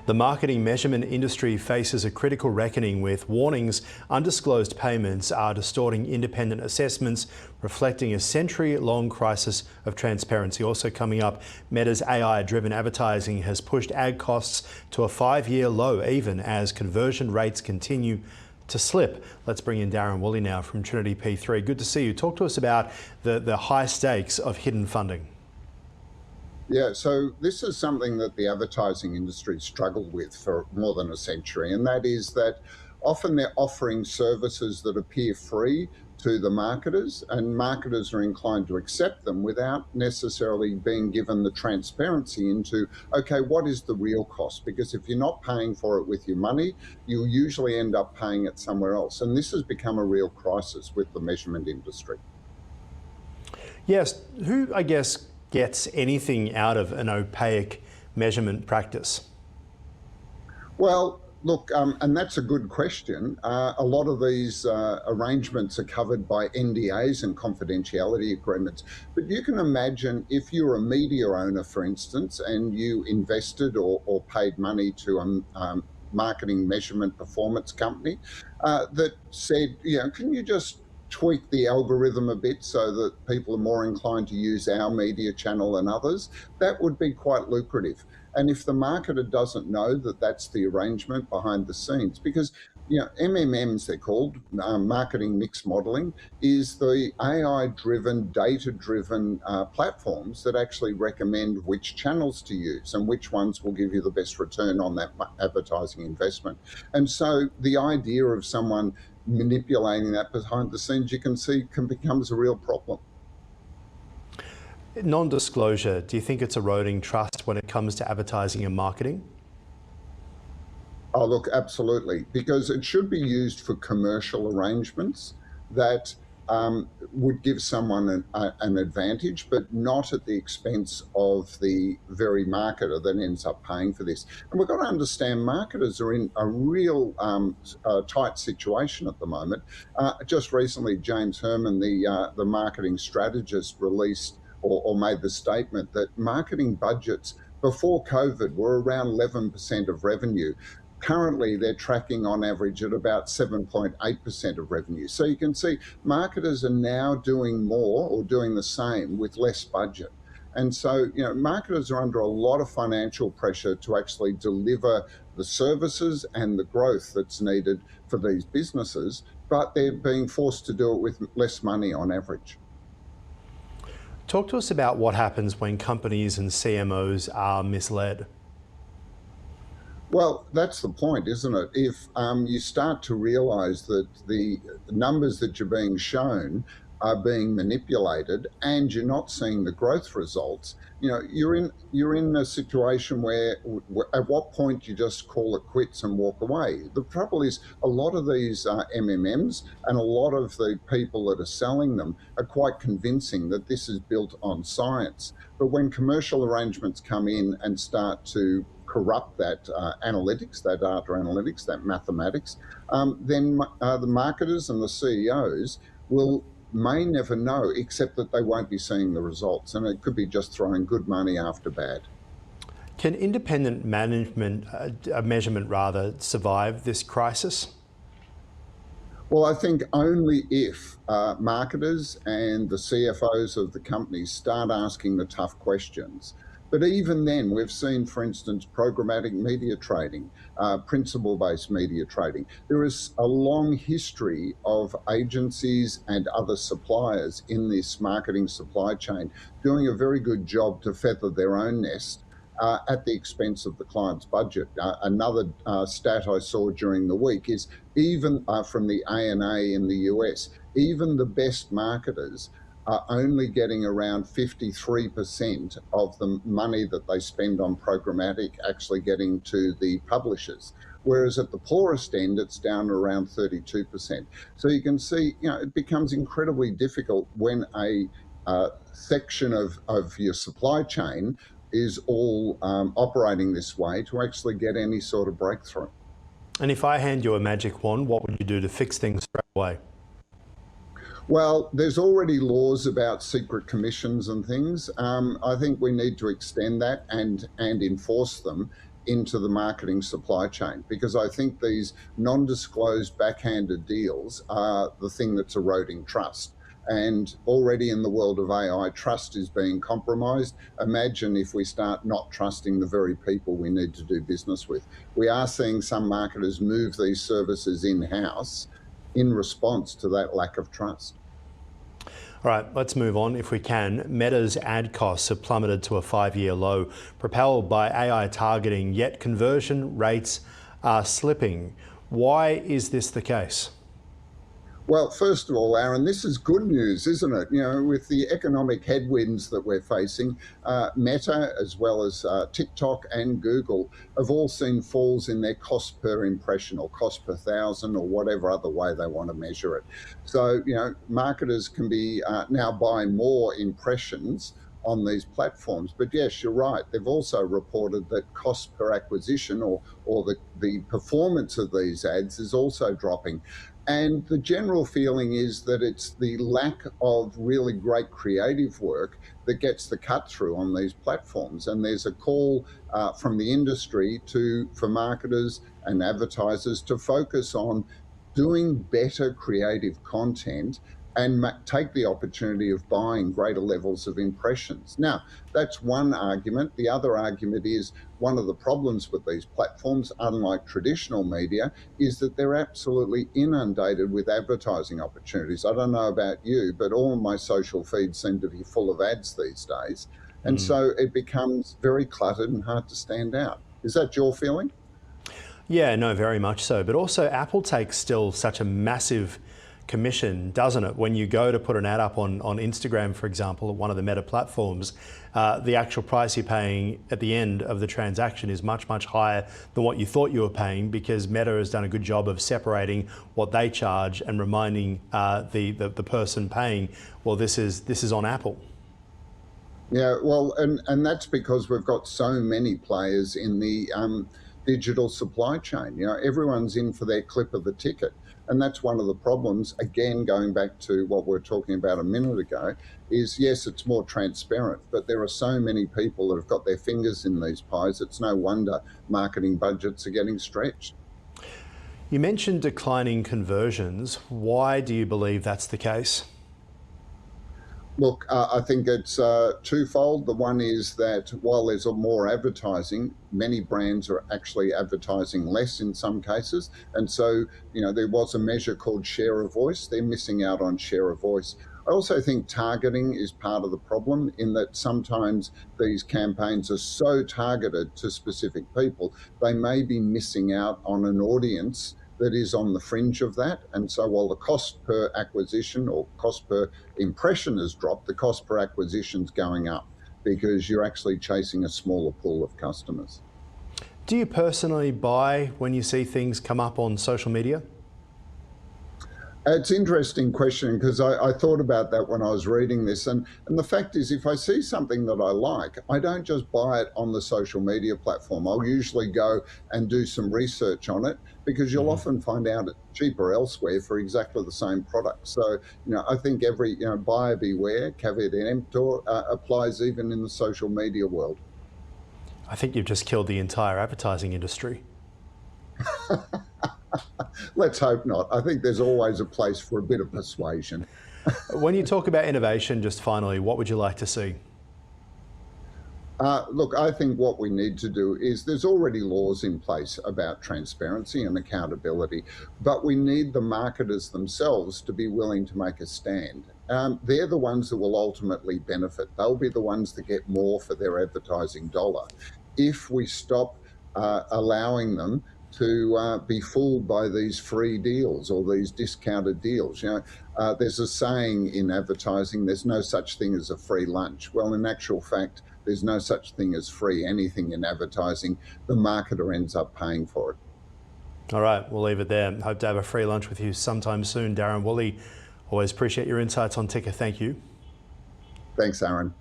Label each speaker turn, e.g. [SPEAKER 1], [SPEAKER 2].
[SPEAKER 1] The marketing measurement industry faces a critical reckoning with warnings undisclosed payments are distorting independent assessments, reflecting a century-long crisis of transparency. Also coming up, Meta's AI-driven advertising has pushed ad costs to a 5-year low, even as conversion rates continue to slip. Let's bring in Darren Woolley now from TrinityP3. Good to see you. Talk to us about the high stakes of hidden funding.
[SPEAKER 2] Yeah, so this is something that the advertising industry struggled with for more than a century, and that is that often they're offering services that appear free to the marketers, and marketers are inclined to accept them without necessarily being given the transparency into, okay, what is the real cost? Because if you're not paying for it with your money, you'll usually end up paying it somewhere else. And this has become a real crisis with the measurement industry.
[SPEAKER 1] Yes, who, I guess, gets anything out of an opaque measurement practice?
[SPEAKER 2] Well, look, and that's a good question. A lot of these arrangements are covered by NDAs and confidentiality agreements. But you can imagine if you're a media owner, for instance, and you invested or paid money to a marketing measurement performance company that said, you know, can you just tweak the algorithm a bit so that people are more inclined to use our media channel than others, that would be quite lucrative. And if the marketer doesn't know that that's the arrangement behind the scenes, because you know, MMMs they're called, marketing mix modeling, is the AI-driven, data-driven platforms that actually recommend which channels to use and which ones will give you the best return on that advertising investment. And so the idea of someone manipulating that behind the scenes, you can see, becomes a real problem.
[SPEAKER 1] Non-disclosure, do you think it's eroding trust when it comes to advertising and marketing?
[SPEAKER 2] Oh, look, absolutely, because it should be used for commercial arrangements that would give someone an advantage, but not at the expense of the very marketer that ends up paying for this. And we've got to understand marketers are in a real tight situation at the moment. Just recently, James Herman, the marketing strategist, released or made the statement that marketing budgets before COVID were around 11% of revenue. Currently, they're tracking on average at about 7.8% of revenue. So you can see marketers are now doing more or doing the same with less budget. And so, you know, marketers are under a lot of financial pressure to actually deliver the services and the growth that's needed for these businesses, but they're being forced to do it with less money on average.
[SPEAKER 1] Talk to us about what happens when companies and CMOs are misled.
[SPEAKER 2] Well, that's the point, isn't it? If you start to realise that the numbers that you're being shown are being manipulated and you're not seeing the growth results, you know, you're in a situation where at what point you just call it quits and walk away. The trouble is a lot of these MMMs and a lot of the people that are selling them are quite convincing that this is built on science. But when commercial arrangements come in and start to corrupt that analytics, that data analytics, that mathematics, then the marketers and the CEOs may never know, except that they won't be seeing the results, and it could be just throwing good money after bad.
[SPEAKER 1] Can independent measurement survive this crisis?
[SPEAKER 2] Well, I think only if marketers and the CFOs of the companies start asking the tough questions. But even then, we've seen, for instance, programmatic media trading, principle-based media trading. There is a long history of agencies and other suppliers in this marketing supply chain doing a very good job to feather their own nest at the expense of the client's budget. Another stat I saw during the week is even from the ANA in the US, even the best marketers are only getting around 53% of the money that they spend on programmatic actually getting to the publishers. Whereas at the poorest end, it's down around 32%. So you can see, you know, it becomes incredibly difficult when a section of your supply chain is all operating this way to actually get any sort of breakthrough.
[SPEAKER 1] And if I hand you a magic wand, what would you do to fix things straight away?
[SPEAKER 2] Well, there's already laws about secret commissions and things. I think we need to extend that and enforce them into the marketing supply chain, because I think these non-disclosed backhanded deals are the thing that's eroding trust. And already in the world of AI, trust is being compromised. Imagine if we start not trusting the very people we need to do business with. We are seeing some marketers move these services in-house in response to that lack of trust.
[SPEAKER 1] All right, let's move on if we can. Meta's ad costs have plummeted to a 5-year low, propelled by AI targeting, yet conversion rates are slipping. Why is this the case?
[SPEAKER 2] Well, first of all, Ahron, this is good news, isn't it? You know, with the economic headwinds that we're facing, Meta, as well as TikTok and Google, have all seen falls in their cost per impression or cost per thousand or whatever other way they want to measure it. So, you know, marketers can be now buying more impressions on these platforms. But yes, you're right. They've also reported that cost per acquisition or the performance of these ads is also dropping. And the general feeling is that it's the lack of really great creative work that gets the cut through on these platforms. And there's a call from the industry for marketers and advertisers to focus on doing better creative content and take the opportunity of buying greater levels of impressions. Now, that's one argument. The other argument is one of the problems with these platforms, unlike traditional media, is that they're absolutely inundated with advertising opportunities. I don't know about you, but all of my social feeds seem to be full of ads these days. And so it becomes very cluttered and hard to stand out. Is that your feeling?
[SPEAKER 1] Yeah, no, very much so. But also Apple takes still such a massive commission, doesn't it? When you go to put an ad up on Instagram, for example, one of the Meta platforms, the actual price you're paying at the end of the transaction is much, much higher than what you thought you were paying, because Meta has done a good job of separating what they charge and reminding the person paying, well, this is on Apple.
[SPEAKER 2] Yeah, well, and that's because we've got so many players in the digital supply chain. You know, everyone's in for their clip of the ticket. And that's one of the problems, again, going back to what we were talking about a minute ago, is yes, it's more transparent, but there are so many people that have got their fingers in these pies. It's no wonder marketing budgets are getting stretched.
[SPEAKER 1] You mentioned declining conversions. Why do you believe that's the case?
[SPEAKER 2] Look, I think it's twofold. The one is that while there's more advertising, many brands are actually advertising less in some cases. And so, you know, there was a measure called share of voice. They're missing out on share of voice. I also think targeting is part of the problem, in that sometimes these campaigns are so targeted to specific people, they may be missing out on an audience that is on the fringe of that. And so while the cost per acquisition or cost per impression has dropped, the cost per acquisition's going up, because you're actually chasing a smaller pool of customers.
[SPEAKER 1] Do you personally buy when you see things come up on social media?
[SPEAKER 2] It's an interesting question, because I thought about that when I was reading this. And the fact is, if I see something that I like, I don't just buy it on the social media platform. I'll usually go and do some research on it, because you'll often find out it's cheaper elsewhere for exactly the same product. So, you know, I think every, you know, buyer beware, caveat emptor, applies even in the social media world.
[SPEAKER 1] I think you've just killed the entire advertising industry.
[SPEAKER 2] Let's hope not. I think there's always a place for a bit of persuasion.
[SPEAKER 1] When you talk about innovation, just finally, what would you like to see?
[SPEAKER 2] Look, I think what we need to do is, there's already laws in place about transparency and accountability, but we need the marketers themselves to be willing to make a stand. They're the ones that will ultimately benefit. They'll be the ones that get more for their advertising dollar. If we stop allowing them to be fooled by these free deals or these discounted deals. You know, there's a saying in advertising, there's no such thing as a free lunch. Well, in actual fact, there's no such thing as free anything in advertising. The marketer ends up paying for it.
[SPEAKER 1] All right, we'll leave it there. Hope to have a free lunch with you sometime soon. Darren Woolley, always appreciate your insights on Ticker. Thank you.
[SPEAKER 2] Thanks, Ahron.